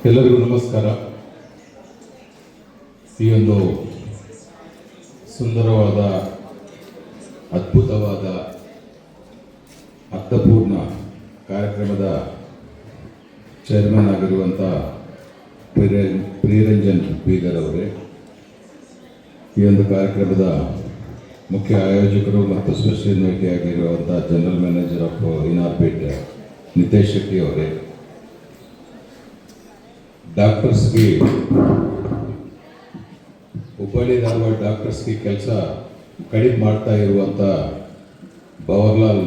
ಎಲ್ಲರಿಗೂ ನಮಸ್ಕಾರ. ಈ ಒಂದು ಸುಂದರವಾದ, ಅದ್ಭುತವಾದ, ಅರ್ಥಪೂರ್ಣ ಕಾರ್ಯಕ್ರಮದ ಚೇರ್ಮನ್ ಆಗಿರುವಂಥ ಪ್ರಿಯರಂಜನ್ ಬೀದರ್ ಅವರೇ, ಈ ಒಂದು ಕಾರ್ಯಕ್ರಮದ ಮುಖ್ಯ ಆಯೋಜಕರು ಮತ್ತು ಸ್ಪೆಷಲ್ ಇನ್ವೈಟಿ ಆಗಿರುವಂಥ general manager of Inorbit Nitesh Shetty ಅವರೇ, ಡಾಕ್ಟರ್ಸ್ಗೆ ಹುಬ್ಬಳ್ಳಿ ಧಾರವಾಡ ಡಾಕ್ಟರ್ಸ್ಗೆ ಕೆಲಸ ಕಡಿಮೆ ಮಾಡ್ತಾ ಇರುವಂಥ ಭವರ್ಲಾಲ್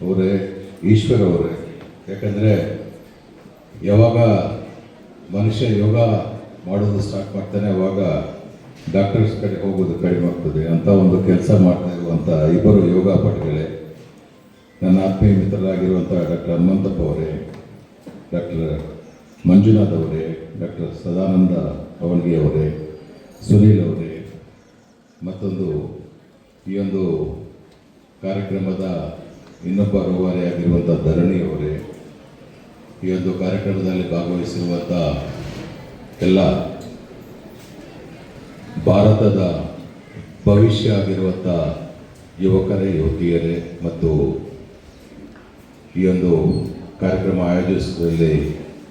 ಅವರೇ, ಈಶ್ವರ್ ಅವರೇ, ಯಾಕಂದರೆ ಯಾವಾಗ ಮನುಷ್ಯ ಯೋಗ ಮಾಡೋದು ಸ್ಟಾರ್ಟ್ ಮಾಡ್ತಾನೆ ಅವಾಗ ಡಾಕ್ಟರ್ಸ್ ಕಡೆ ಹೋಗೋದು ಕಡಿಮೆ ಆಗ್ತದೆ ಅಂತ ಒಂದು ಕೆಲಸ ಮಾಡ್ತಾ ಇರುವಂಥ ಇಬ್ಬರು ಯೋಗ ಪಟುಗಳೇ, ನನ್ನ ಆತ್ಮೀಯ ಮಿತ್ರರಾಗಿರುವಂಥ ಡಾಕ್ಟರ್ ಹನುಮಂತಪ್ಪ ಅವರೇ, ಡಾಕ್ಟರ್ ಮಂಜುನಾಥ್ ಅವರೇ, ಡಾಕ್ಟರ್ ಸದಾನಂದ ಅವಲ್ಗಿ ಅವರೇ, ಸುನೀಲ್ ಅವರೇ, ಮತ್ತೊಂದು ಈ ಒಂದು ಕಾರ್ಯಕ್ರಮದ ಇನ್ನೊಬ್ಬ ರೂವಾರಿಯಾಗಿರುವಂಥ ಧರಣಿ ಅವರೇ, ಈ ಒಂದು ಕಾರ್ಯಕ್ರಮದಲ್ಲಿ ಭಾಗವಹಿಸಿರುವಂಥ ಎಲ್ಲ ಭಾರತದ ಭವಿಷ್ಯ ಆಗಿರುವಂಥ ಯುವಕರೇ, ಯುವತಿಯರೇ ಮತ್ತು ಈ ಒಂದು ಕಾರ್ಯಕ್ರಮ ಆಯೋಜಿಸುವಲ್ಲಿ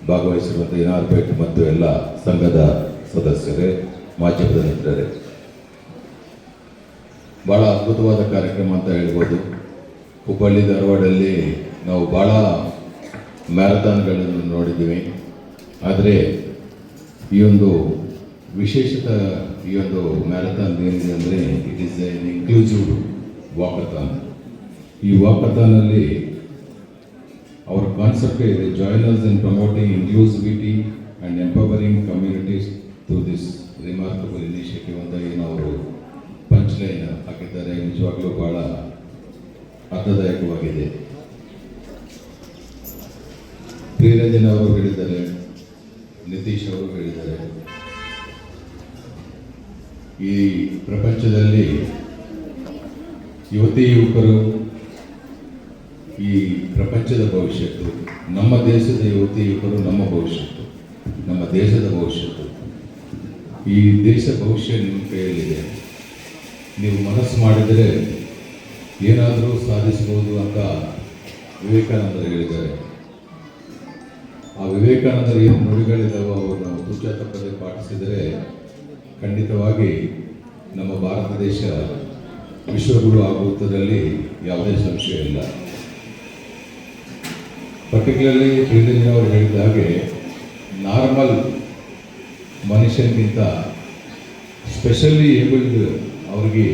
ಭಾಗವಹಿಸಿರುವಂಥ ಇನಾರ್ಬಿಟ್ ಮತ್ತು ಎಲ್ಲ ಸಂಘದ ಸದಸ್ಯರೇ, ಮಾಧ್ಯಮದ ಮಿತ್ರರೇ, ಭಾಳ ಅದ್ಭುತವಾದ ಕಾರ್ಯಕ್ರಮ ಅಂತ ಹೇಳ್ಬೋದು. ಹುಬ್ಬಳ್ಳಿ ಧಾರವಾಡಲ್ಲಿ ನಾವು ಭಾಳ ಮ್ಯಾರಥಾನ್ಗಳನ್ನು ನೋಡಿದ್ದೀವಿ, ಆದರೆ ಈ ಒಂದು ವಿಶೇಷತೆ ಈ ಒಂದು ಮ್ಯಾರಥಾನ್ ಏನಿದೆ ಅಂದರೆ it is an inclusive walkathon. ಈ ವಾಕಥಾನಲ್ಲಿ ಅವರ ಕಾನ್ಸೆಪ್ಟ್ ಇದೆ, joiners in promoting inclusivity and empowering communities through this remarkable initiative ಅಂತ ಏನು ಅವರು ಪಂಚ್ಲೈನ್ ಹಾಕಿದ್ದಾರೆ. ನಿಜವಾಗ್ಲೂ ಭಾಳ ಅರ್ಥದಾಯಕವಾಗಿದೆ. ಪ್ರಿಯರಂಜನ್ ಅವರು ಹೇಳಿದ್ದಾರೆ, ನಿತೀಶ್ ಅವರು ಹೇಳಿದ್ದಾರೆ, ಈ ಪ್ರಪಂಚದಲ್ಲಿ ಯುವತಿ ಯುವಕರು ಈ ಪ್ರಪಂಚದ ಭವಿಷ್ಯತ್ತು, ನಮ್ಮ ದೇಶದ ಯುವತಿ ಯುವಕರು ನಮ್ಮ ಭವಿಷ್ಯತ್ತು, ನಮ್ಮ ದೇಶದ ಭವಿಷ್ಯತ್ತು. ಈ ದೇಶ ಭವಿಷ್ಯ ನಿಮ್ಮ ಕೈಯಲ್ಲಿದೆ. ನೀವು ಮನಸ್ಸು ಮಾಡಿದರೆ ಏನಾದರೂ ಸಾಧಿಸಬಹುದು ಅಂತ ವಿವೇಕಾನಂದರು ಹೇಳಿದ್ದಾರೆ. ಆ ವಿವೇಕಾನಂದರು ಏನು ನುಡಿಗಳಿದ್ದಾವೆ ಅವರು ತುಚ್ಚ ತಪ್ಪದೆ ಪಾಟಿಸಿದರೆ ಖಂಡಿತವಾಗಿ ನಮ್ಮ ಭಾರತ ದೇಶ ವಿಶ್ವಗುರು ಆಗುವುದರಲ್ಲಿ ಯಾವುದೇ ಸಂಶಯ ಇಲ್ಲ. ಪರ್ಟಿಕ್ಯುಲರ್ಲಿ ಪ್ರಿಯರಂಜನ್ ಅವರು ಹೇಳಿದ ಹಾಗೆ ನಾರ್ಮಲ್ ಮನುಷ್ಯನಿಗಿಂತ ಸ್ಪೆಷಲಿ ಏಬಲ್ಡ್ ಅವ್ರಿಗೆ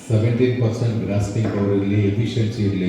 17% ಗ್ರಾಸ್ಪಿಂಗ್ ಪವರ್ ಇರಲಿ, ಎಫಿಷಿಯನ್ಸಿ ಇರಲಿ,